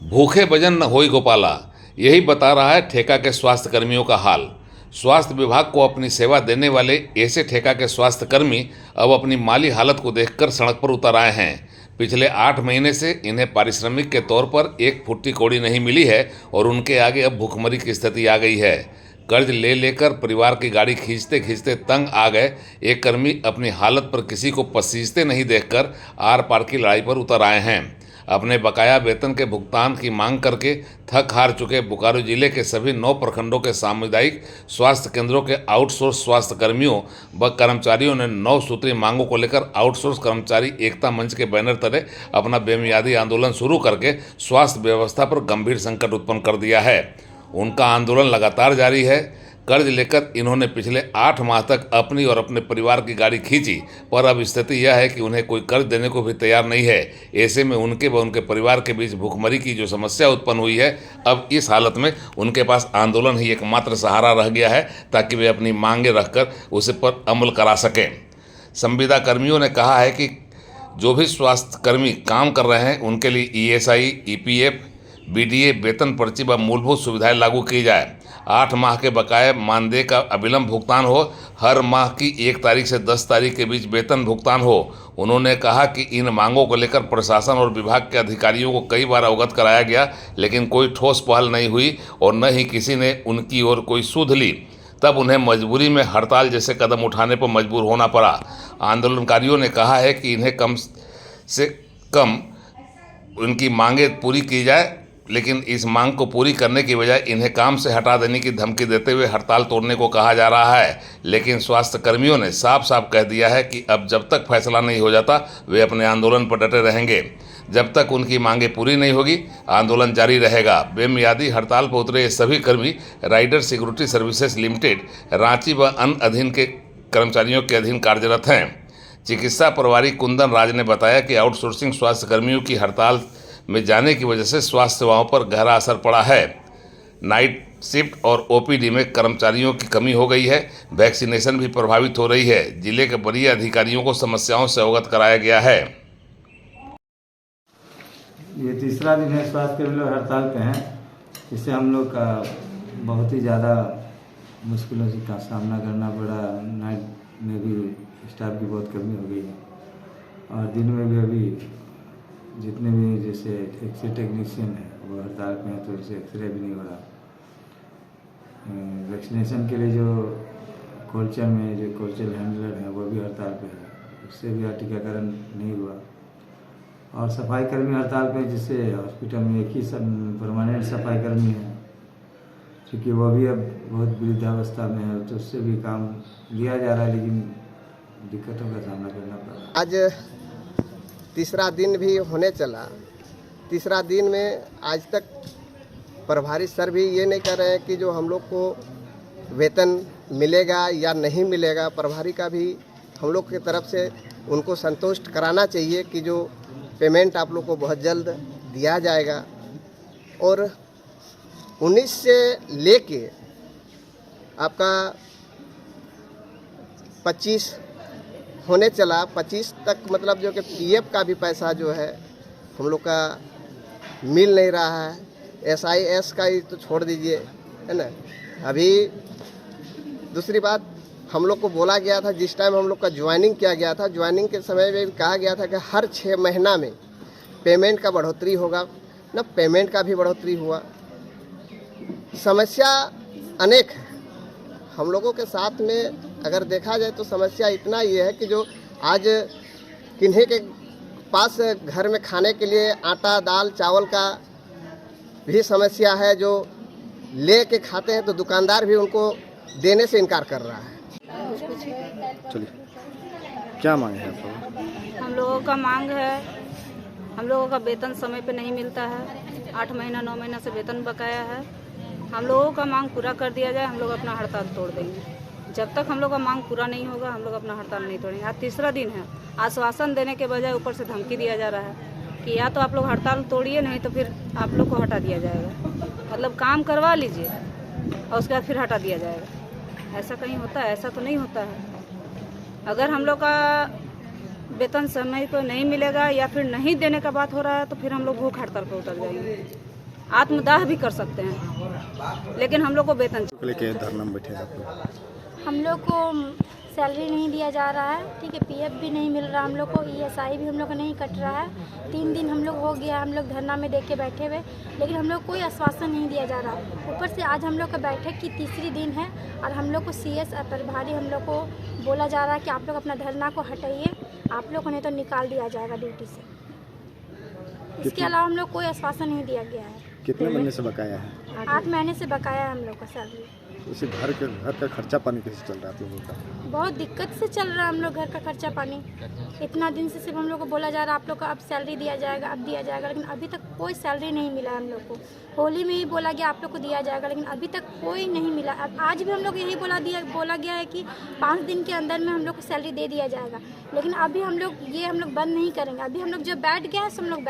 भूखे भजन न होई गोपाला, यही बता रहा है ठेका के स्वास्थ्य कर्मियों का हाल। स्वास्थ्य विभाग को अपनी सेवा देने वाले ऐसे ठेका के स्वास्थ्य कर्मी अब अपनी माली हालत को देखकर सड़क पर उतर आए हैं। पिछले 8 महीने से इन्हें पारिश्रमिक के तौर पर एक फुट्टी कौड़ी नहीं मिली है और उनके आगे अब भुखमरी की स्थिति आ गई है। कर्ज ले लेकर परिवार की गाड़ी खींचते खींचते तंग आ गए एक कर्मी अपनी हालत पर किसी को पसीजते नहीं देखकर आर पार की लड़ाई पर उतर आए हैं। अपने बकाया वेतन के भुगतान की मांग करके थक हार चुके बोकारो जिले के सभी 9 प्रखंडों के सामुदायिक स्वास्थ्य केंद्रों के आउटसोर्स स्वास्थ्य कर्मियों व कर्मचारियों ने 9 सूत्रीय मांगों को लेकर आउटसोर्स कर्मचारी एकता मंच के बैनर तले अपना बेमियादी आंदोलन शुरू करके स्वास्थ्य व्यवस्था पर गंभीर संकट उत्पन्न कर दिया है। उनका आंदोलन लगातार जारी है। कर्ज लेकर इन्होंने पिछले 8 माह तक अपनी और अपने परिवार की गाड़ी खींची, पर अब स्थिति यह है कि उन्हें कोई कर्ज देने को भी तैयार नहीं है। ऐसे में उनके व उनके परिवार के बीच भूखमरी की जो समस्या उत्पन्न हुई है, अब इस हालत में उनके पास आंदोलन ही एकमात्र सहारा रह गया है ताकि वे अपनी मांगें रखकर उसे पर अमल करा सकें। संविदा कर्मियों ने कहा है कि जो भी स्वास्थ्य कर्मी काम कर रहे हैं उनके लिए ESI, EPF, BDA वेतन पर्ची व मूलभूत सुविधाएं लागू की जाए। 8 माह के बकाये मानदेय का अविलंब भुगतान हो। हर माह की 1 तारीख से 10 तारीख के बीच वेतन भुगतान हो। उन्होंने कहा कि इन मांगों को लेकर प्रशासन और विभाग के अधिकारियों को कई बार अवगत कराया गया, लेकिन कोई ठोस पहल नहीं हुई और न ही किसी ने उनकी ओर कोई सुध ली। तब उन्हें मजबूरी में हड़ताल जैसे कदम उठाने पर मजबूर होना पड़ा। आंदोलनकारियों ने कहा है कि इन्हें कम से कम उनकी मांगें पूरी की जाए, लेकिन इस मांग को पूरी करने की बजाय इन्हें काम से हटा देने की धमकी देते हुए हड़ताल तोड़ने को कहा जा रहा है। लेकिन स्वास्थ्य कर्मियों ने साफ साफ कह दिया है कि अब जब तक फैसला नहीं हो जाता वे अपने आंदोलन पर डटे रहेंगे। जब तक उनकी मांगें पूरी नहीं होगी आंदोलन जारी रहेगा। बेमियादी हड़ताल पर उतरे ये सभी कर्मी rider security services limited, Ranchi व अन्य अधीन के कर्मचारियों के अधीन कार्यरत हैं। चिकित्सा प्रभारी कुंदन राज ने बताया कि आउटसोर्सिंग स्वास्थ्य कर्मियों की हड़ताल में जाने की वजह से स्वास्थ्य सेवाओं पर गहरा असर पड़ा है। नाइट शिफ्ट और OPD में कर्मचारियों की कमी हो गई है। वैक्सीनेशन भी प्रभावित हो रही है। जिले के वरीय अधिकारियों को समस्याओं से अवगत कराया गया है। ये तीसरा दिन है स्वास्थ्य कर्मी लोग हड़ताल पे हैं। इससे हम लोग का बहुत ही ज़्यादा मुश्किलों का सामना करना पड़ा। नाइट में भी स्टाफ की बहुत कमी हो गई है और दिन में भी अभी जितने भी जैसे एक्सरे टेक्नीशियन है वो हड़ताल पे हैं, तो इससे एक्सरे भी नहीं हो रहा। वैक्सीनेशन के लिए जो कोल्चर में जो कोल्चर हैंडलर हैं वो भी हड़ताल पे है, उससे भी टीकाकरण नहीं हुआ। और सफाई कर्मी हड़ताल पे, जिससे हॉस्पिटल में एक ही परमानेंट सफाई कर्मी है, क्योंकि वो भी अब बहुत वृद्धावस्था में है, तो उससे भी काम लिया जा रहा है, लेकिन दिक्कतों का सामना करना पड़ रहा है। आज तीसरा दिन भी होने चला। तीसरा दिन में आज तक प्रभारी सर भी ये नहीं कर रहे हैं कि जो हम लोग को वेतन मिलेगा या नहीं मिलेगा। प्रभारी का भी हम लोग की तरफ से उनको संतुष्ट कराना चाहिए कि जो पेमेंट आप लोग को बहुत जल्द दिया जाएगा। और 19 से लेके आपका 25 होने चला, 25 तक मतलब जो कि PF का भी पैसा जो है हम लोग का मिल नहीं रहा है। SIS का ही तो छोड़ दीजिए, है ना। अभी दूसरी बात, हम लोग को बोला गया था जिस टाइम हम लोग का ज्वाइनिंग किया गया था, ज्वाइनिंग के समय में भी कहा गया था कि हर 6 महीना में पेमेंट का बढ़ोतरी होगा। ना पेमेंट का भी बढ़ोतरी हुआ। समस्या अनेक है हम लोगों के साथ में। अगर देखा जाए तो समस्या इतना ये है कि जो आज किन्हीं के पास घर में खाने के लिए आटा, दाल, चावल का भी समस्या है, जो ले के खाते हैं तो दुकानदार भी उनको देने से इनकार कर रहा है। चलिए, क्या मांग है आपका? हम लोगों का मांग है, हम लोगों का वेतन समय पे नहीं मिलता है। 8 महीना 9 महीना से वेतन बकाया है। हम लोगों का मांग पूरा कर दिया जाए, हम लोग अपना हड़ताल तोड़ देंगे। जब तक हम लोग का मांग पूरा नहीं होगा हम लोग अपना हड़ताल नहीं तोड़ेंगे। आज तीसरा दिन है। आश्वासन देने के बजाय ऊपर से धमकी दिया जा रहा है कि या तो आप लोग हड़ताल तोड़िए, नहीं तो फिर आप लोग को हटा दिया जाएगा। मतलब काम करवा लीजिए और उसके बाद फिर हटा दिया जाएगा। ऐसा कहीं होता है? ऐसा तो नहीं होता है। अगर हम लोग का वेतन समय पर नहीं मिलेगा या फिर नहीं देने का बात हो रहा है तो फिर हम लोग भूख हड़ताल पर उतर जाएंगे। आत्मदाह भी कर सकते हैं, लेकिन हम लोग को वेतन को लेके धरना में बैठे हैं आप लोग? हम लोग को सैलरी नहीं दिया जा रहा है, ठीक है, पीएफ भी नहीं मिल रहा हम लोग को, ईएसआई भी हम लोग का नहीं कट रहा है। 3 दिन हम लोग हो गया हम लोग धरना में देख के बैठे हुए, लेकिन हम लोग कोई आश्वासन नहीं दिया जा रहा। ऊपर से आज हम लोग का बैठक की तीसरी दिन है और हम लोग को सीएस प्रभारी हम लोग को बोला जा रहा है कि आप लोग अपना धरना को हटाइए, आप लोग को नहीं तो निकाल दिया जाएगा ड्यूटी से। इसके अलावा हम लोग कोई आश्वासन नहीं दिया गया है। कितने महीने से बकाया है? 8 महीने से बकाया है हम लोग का सैलरी। उसी घर का खर्चा पानी कैसे चल रहा है आप लोगों का? बहुत दिक्कत से चल रहा है हम लोग घर का खर्चा पानी। इतना दिन से सिर्फ हम लोग को बोला जा रहा है आप लोग को अब सैलरी दिया जाएगा, अब दिया जाएगा, लेकिन अभी तक कोई सैलरी नहीं मिला हम लोग को। होली में ही बोला गया आप लोग को दिया जाएगा, लेकिन अभी तक कोई नहीं मिला। अब आज भी हम लोग यही बोला गया है कि 5 दिन के अंदर में हम लोग को सैलरी दे दिया जाएगा, लेकिन अभी हम लोग बंद नहीं करेंगे। अभी हम लोग जब बैठ गया है हम लोग